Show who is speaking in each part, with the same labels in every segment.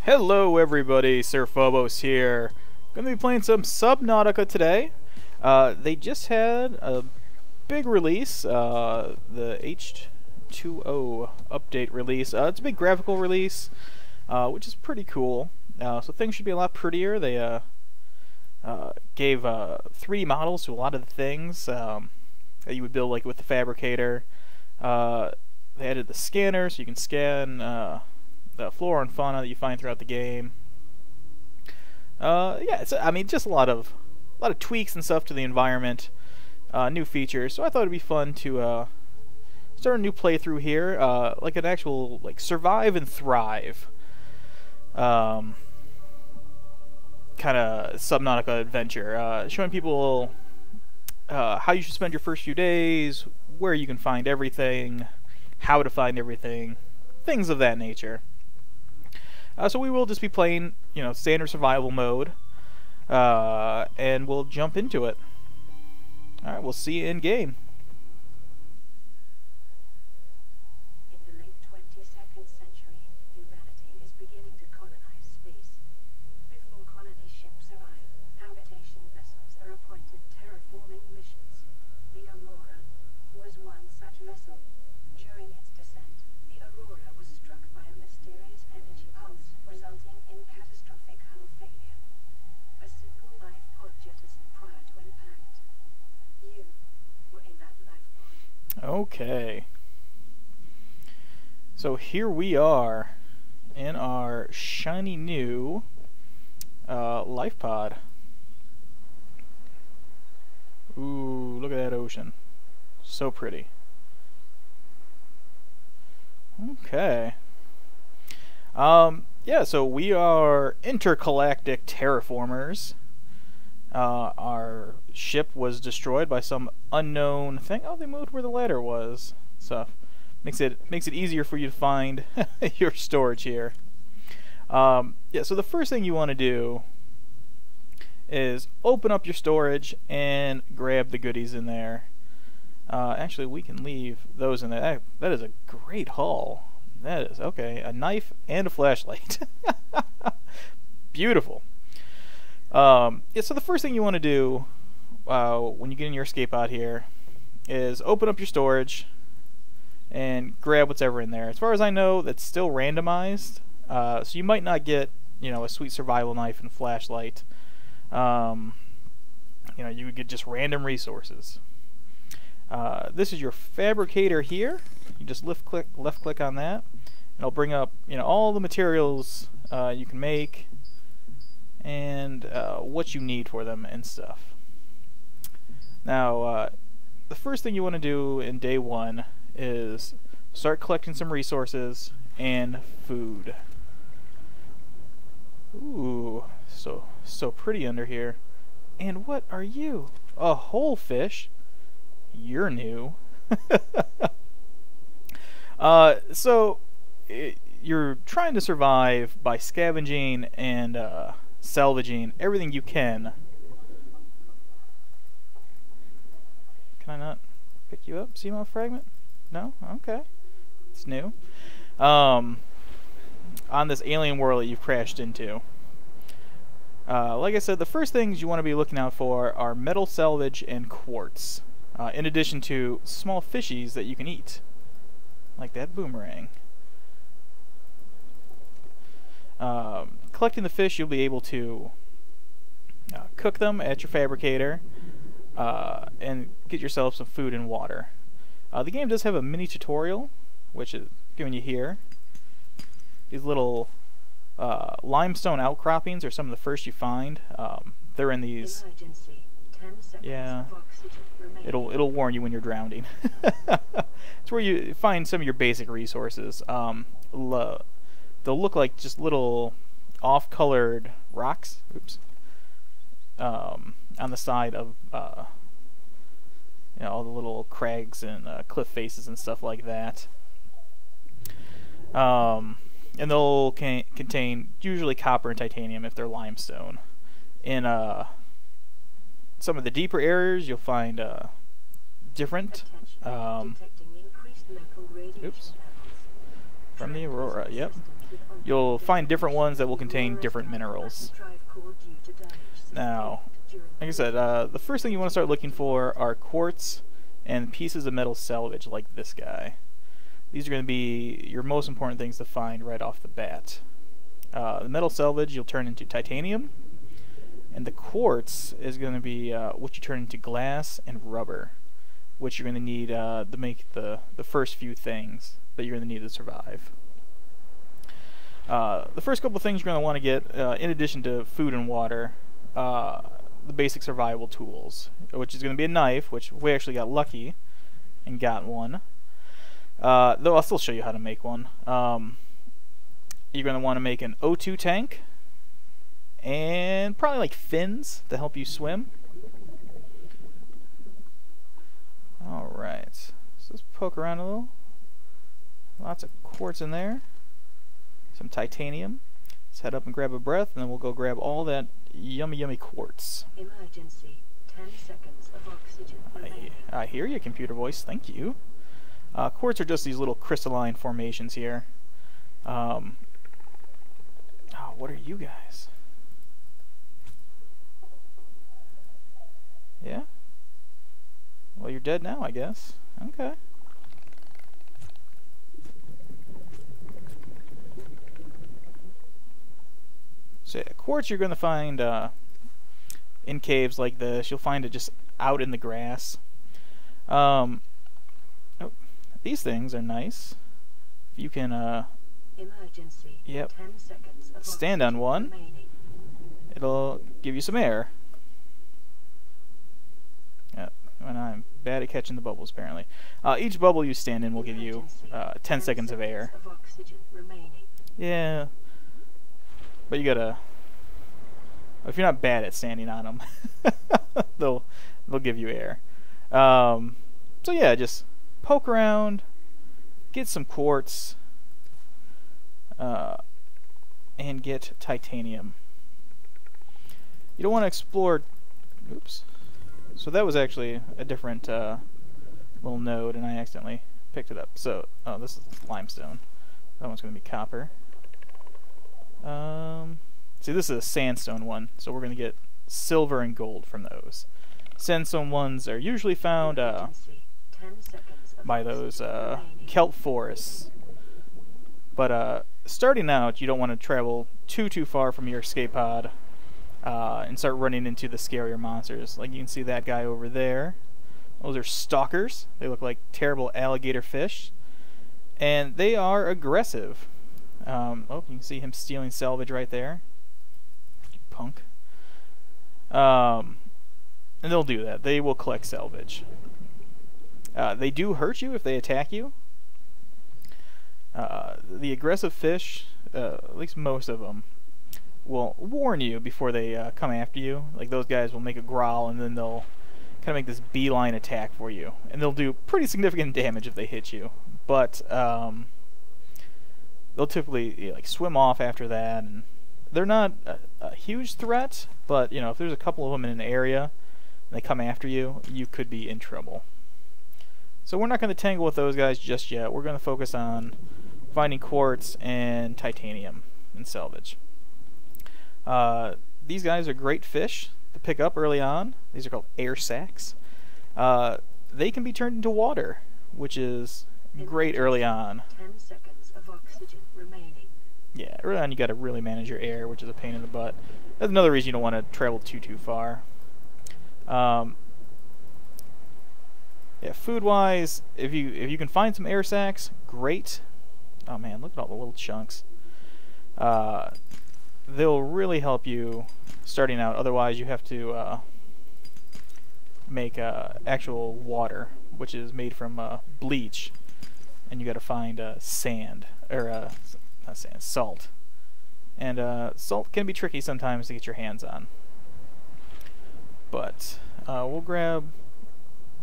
Speaker 1: Hello everybody, Sir Phobos here. Gonna be playing some Subnautica today. They just had a big release, the H2O update release. It's a big graphical release, which is pretty cool. So things should be a lot prettier. They gave 3D models to a lot of the things that you would build, like with the fabricator. They added the scanner, so you can scan the flora and fauna that you find throughout the game. Yeah, I mean, just a lot of tweaks and stuff to the environment, new features. So I thought it'd be fun to start a new playthrough here, like an actual survive and thrive kind of Subnautica adventure, showing people how you should spend your first few days, where you can find everything, how to find everything, things of that nature. So we will just be playing, standard survival mode, and we'll jump into it. Alright, we'll see you in game.
Speaker 2: In the late 22nd century, humanity is beginning to colonize space. Before colony ships arrive, habitation vessels are appointed terraforming missions. The Aurora was one such vessel. During its descent, the Aurora was struck by a mysterious energy pulse, resulting in catastrophic hull failure. A single lifepod jettisoned prior to impact. You were in that lifepod.
Speaker 1: Okay. So here we are in our shiny new life pod. Ooh, look at that ocean. So pretty. Okay. Yeah, so we are intergalactic terraformers. Our ship was destroyed by some unknown thing. Oh, they moved where the ladder was. So makes it easier for you to find your storage here. Yeah, so the first thing you want to do is open up your storage and grab the goodies in there. Actually, we can leave those in there. That is a great haul. That is, okay, a knife and a flashlight. Beautiful. Yeah, so the first thing you want to do when you get in your escape pod here is open up your storage and grab what's ever in there. As far as I know, that's still randomized, so you might not get, a sweet survival knife and flashlight. You would get just random resources. This is your fabricator here. You just left click on that, and it'll bring up all the materials you can make and what you need for them and stuff. Now, the first thing you want to do in day one is start collecting some resources and food. Ooh, so pretty under here. And what are you? A whole fish? You're new. You're trying to survive by scavenging and salvaging everything you can. Can I not pick you up? Seamouth fragment? No? Okay. It's new. On this alien world that you've crashed into. Like I said, the first things you want to be looking out for are metal salvage and quartz. In addition to small fishies that you can eat, like that boomerang. Collecting the fish, you'll be able to cook them at your fabricator and get yourself some food and water. The game does have a mini tutorial, which is given you here. These little limestone outcroppings are some of the first you find. They're in these. Yeah. It'll warn you when you're drowning. It's where you find some of your basic resources. They'll look like just little off-colored rocks. Oops. On the side of all the little crags and cliff faces and stuff like that. And they'll contain usually copper and titanium if they're limestone. In some of the deeper areas, you'll find different. Oops. From the Aurora, yep. you'll find different ones that will contain different minerals. Now, like I said, the first thing you want to start looking for are quartz and pieces of metal salvage like this guy. These are going to be your most important things to find right off the bat. The metal salvage you'll turn into titanium, and the quartz is going to be what you turn into glass and rubber, which you're going to need to make the first few things that you're going to need to survive. The first couple of things you're going to want to get, in addition to food and water, the basic survival tools, which is going to be a knife, which we actually got lucky and got one. Though I'll still show you how to make one. You're going to want to make an O2 tank, and probably like fins to help you swim. Alright, so let's poke around a little. Lots of quartz in there. Some titanium. Let's head up and grab a breath, and then we'll go grab all that yummy quartz.
Speaker 2: Emergency. 10 seconds of oxygen remaining.
Speaker 1: I hear you, computer voice. Thank you. Quartz are just these little crystalline formations here. Oh, what are you guys? Yeah? Well, you're dead now, I guess. Okay. So yeah, quartz you're going to find in caves like this. You'll find it just out in the grass. Oh, these things are nice. If you can
Speaker 2: Emergency.
Speaker 1: yep,
Speaker 2: 10 seconds of
Speaker 1: stand on one,
Speaker 2: remaining.
Speaker 1: it'll give you some air. Yep, and I'm bad at catching the bubbles apparently. Each bubble you stand in will give you 10 seconds of air.
Speaker 2: Of oxygen remaining.
Speaker 1: Yeah. But you gotta, if you're not bad at standing on them, they'll give you air. So yeah, just poke around, get some quartz, and get titanium. You don't want to explore. Oops. So that was actually a different little node, and I accidentally picked it up. So this is limestone. That one's going to be copper. See, this is a sandstone one, so we're going to get silver and gold from those. Sandstone ones are usually found by those kelp forests. But starting out, you don't want to travel too far from your escape pod and start running into the scarier monsters. Like you can see that guy over there. Those are stalkers. They look like terrible alligator fish. And they are aggressive. Oh, you can see him stealing salvage right there. You punk. And they'll do that. They will collect salvage. They do hurt you if they attack you. The aggressive fish, at least most of them, will warn you before they come after you. Like those guys will make a growl and then they'll kind of make this beeline attack for you. And they'll do pretty significant damage if they hit you. But they'll typically like swim off after that, and they're not a huge threat, but you know, if there's a couple of them in an area and they come after you, you could be in trouble. So we're not going to tangle with those guys just yet. We're going to focus on finding quartz and titanium and salvage. These guys are great fish to pick up early on. These are called air sacs. They can be turned into water, which is great early on.
Speaker 2: 10 seconds of oxygen remaining.
Speaker 1: Yeah, early on you got to really manage your air, which is a pain in the butt. That's another reason you don't want to travel too far. Yeah, food-wise, if you can find some air sacs, great. Oh man, look at all the little chunks. They'll really help you starting out. Otherwise, you have to make actual water, which is made from bleach, and you got to find sand or not sand, salt. And salt can be tricky sometimes to get your hands on. But we'll grab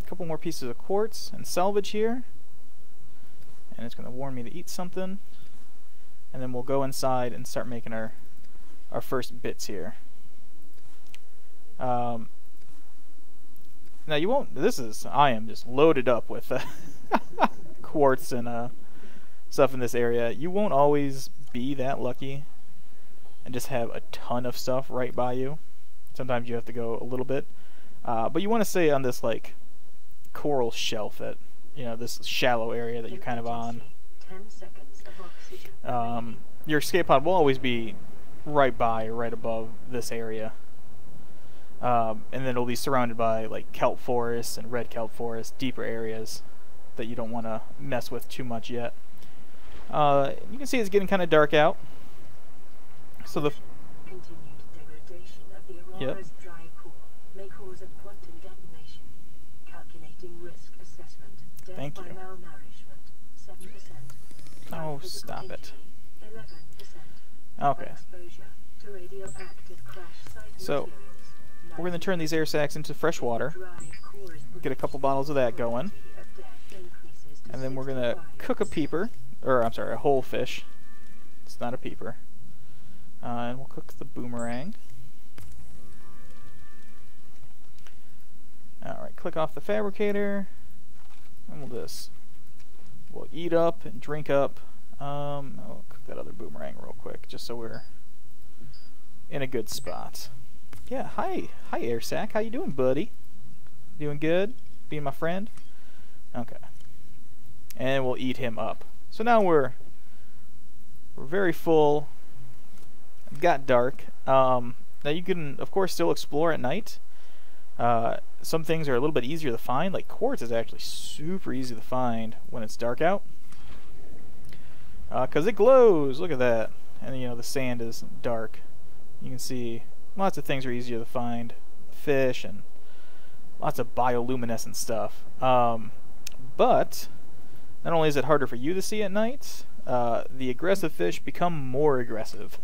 Speaker 1: a couple more pieces of quartz and salvage here, and it's going to warn me to eat something, and then we'll go inside and start making our first bits here. Now you won't, I am just loaded up with quartz and stuff in this area. You won't always be that lucky and just have a ton of stuff right by you. Sometimes you have to go a little bit, but you want to stay on this like coral shelf that, you know, this shallow area that you're kind of on.
Speaker 2: 10 seconds of oxygen.
Speaker 1: Your escape pod will always be right above this area. And then it'll be surrounded by like kelp forests and red kelp forests, deeper areas that you don't want to mess with too much yet. You can see it's getting kind of dark out. So the
Speaker 2: Continued degradation of the Aurora's dry core may cause a quantum detonation. Calculating risk assessment. Death
Speaker 1: Thank
Speaker 2: by
Speaker 1: you.
Speaker 2: malnourishment, 7%.
Speaker 1: Oh, stop it.
Speaker 2: 11%.
Speaker 1: Okay.
Speaker 2: Exposure to radioactive crash site
Speaker 1: So
Speaker 2: materials,
Speaker 1: we're going to turn these air sacs into fresh water.
Speaker 2: dry core is
Speaker 1: Get a couple bottles of that going.
Speaker 2: probability of death increases to
Speaker 1: And then we're going to
Speaker 2: 65%.
Speaker 1: cook a peeper. Or, I'm sorry, a whole fish. It's not a peeper. And we'll cook the boomerang. Alright, click off the fabricator. And we'll eat up and drink up. I'll cook that other boomerang real quick, just so we're in a good spot. Yeah, hi Air Sac. How you doing, buddy? Doing good? Being my friend? Okay. And we'll eat him up. So now we're very full. It got dark. Now you can, of course, still explore at night. Some things are a little bit easier to find. Like quartz is actually super easy to find when it's dark out, because it glows. Look at that. And you know the sand is dark. You can see lots of things are easier to find. Fish and lots of bioluminescent stuff. But not only is it harder for you to see at night, the aggressive fish become more aggressive.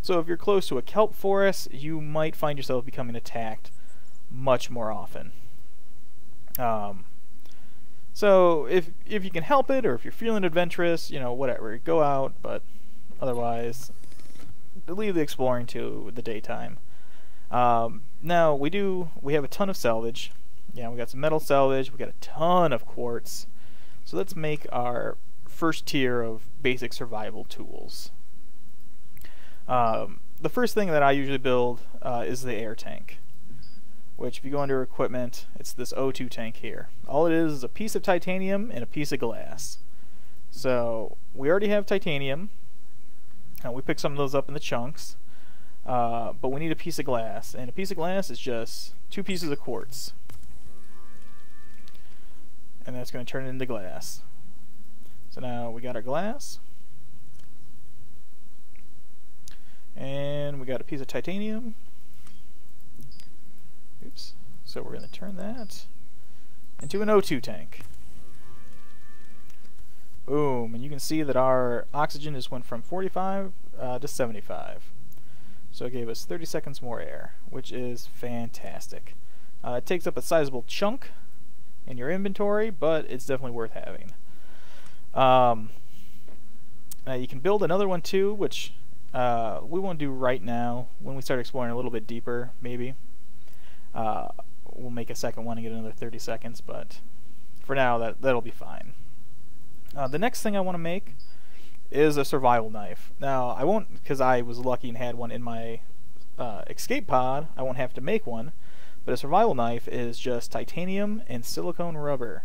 Speaker 1: So if you're close to a kelp forest, you might find yourself becoming attacked much more often. So if you can help it, or if you're feeling adventurous, you know, whatever, go out. But otherwise, leave the exploring to the daytime. Now we have a ton of salvage. Yeah, we got some metal salvage. We got a ton of quartz. So let's make our first tier of basic survival tools. The first thing that I usually build is the air tank, which if you go under equipment, it's this O2 tank here. All it is a piece of titanium and a piece of glass. So we already have titanium. We picked some of those up in the chunks, but we need a piece of glass, and a piece of glass is just 2 pieces of quartz, and that's going to turn it into glass. So now we got our glass, and we got a piece of titanium. Oops. So we're going to turn that into an O2 tank. Boom. And you can see that our oxygen just went from 45 to 75. So it gave us 30 seconds more air, which is fantastic. It takes up a sizable chunk in your inventory, but it's definitely worth having. Now you can build another one too, which we won't do right now. When we start exploring a little bit deeper, maybe we'll make a second one and get another 30 seconds, but for now that'll be fine. The next thing I want to make is a survival knife. Now I won't, because I was lucky and had one in my escape pod, I won't have to make one, but a survival knife is just titanium and silicone rubber.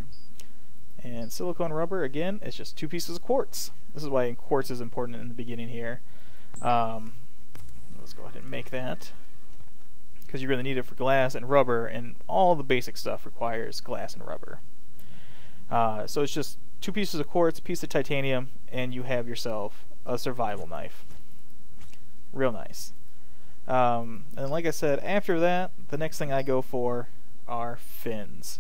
Speaker 1: And silicone rubber, again, is just 2 pieces of quartz. This is why quartz is important in the beginning here. Let's go ahead and make that, because you're going to need it for glass and rubber, and all the basic stuff requires glass and rubber. So it's just 2 pieces of quartz, a piece of titanium, and you have yourself a survival knife. Real nice. And like I said, after that, the next thing I go for are fins.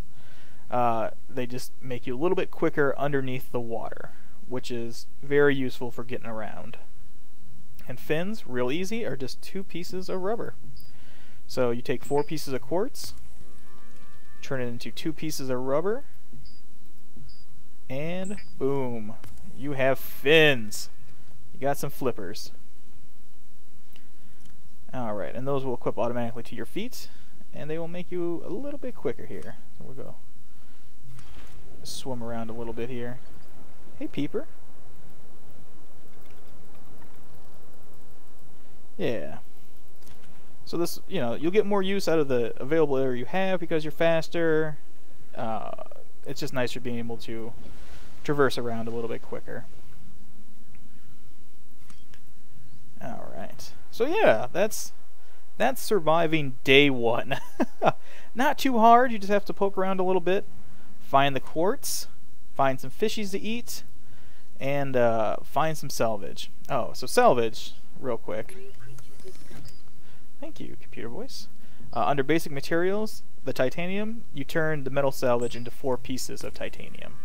Speaker 1: They just make you a little bit quicker underneath the water, which is very useful for getting around. And fins, real easy, are just 2 pieces of rubber. So you take 4 pieces of quartz, turn it into 2 pieces of rubber, and boom, you have fins. You got some flippers. Alright, and those will equip automatically to your feet, and they will make you a little bit quicker here. So we'll go swim around a little bit here. Hey, Peeper. Yeah. So this, you'll get more use out of the available area you have because you're faster. It's just nicer being able to traverse around a little bit quicker. Alright. So yeah, that's surviving day 1. Not too hard, you just have to poke around a little bit, find the quartz, find some fishies to eat, and find some salvage. Oh, so salvage, real quick. Thank you, computer voice. Under basic materials, the titanium, you turn the metal salvage into 4 pieces of titanium.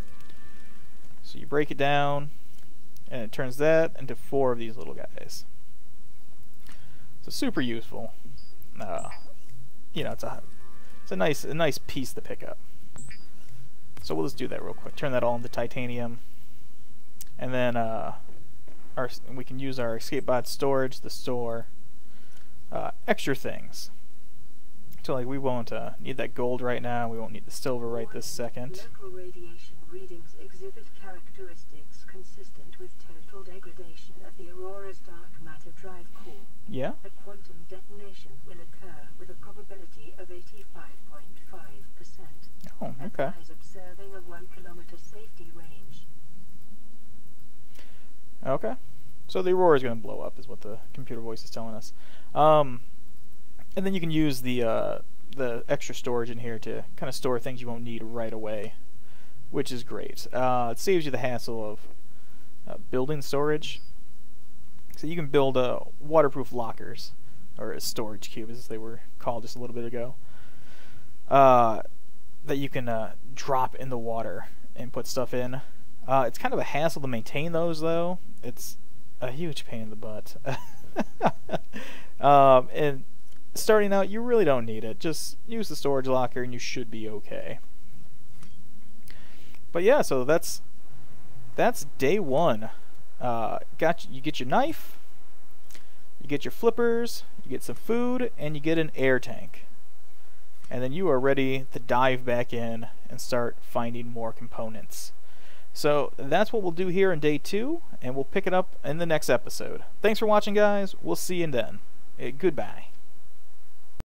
Speaker 1: So you break it down, and it turns that into 4 of these little guys. So super useful. It's a nice piece to pick up. So we'll just do that real quick. Turn that all into titanium, and then we can use our escape pod storage to store extra things. So like we won't need that gold right now. We won't need the silver right this second.
Speaker 2: Local radiation readings exhibit characteristics consistent with total degradation of the Aurora's dark matter drive core.
Speaker 1: Yeah.
Speaker 2: A quantum detonation will occur with a probability of 85.5%.
Speaker 1: Oh, okay.
Speaker 2: Advise observing a 1 kilometer safety range.
Speaker 1: Okay. So the Aurora is going to blow up, is what the computer voice is telling us. And then you can use the extra storage in here to kind of store things you won't need right away, which is great. It saves you the hassle of building storage. So you can build waterproof lockers, or storage cubes as they were called just a little bit ago, that you can drop in the water and put stuff in. It's kind of a hassle to maintain those, though. It's a huge pain in the butt. And starting out, you really don't need it. Just use the storage locker and you should be okay. But yeah, so that's day 1. You get your knife, you get your flippers, you get some food, and you get an air tank. And then you are ready to dive back in and start finding more components. So that's what we'll do here in day 2, and we'll pick it up in the next episode. Thanks for watching, guys. We'll see you then. Goodbye.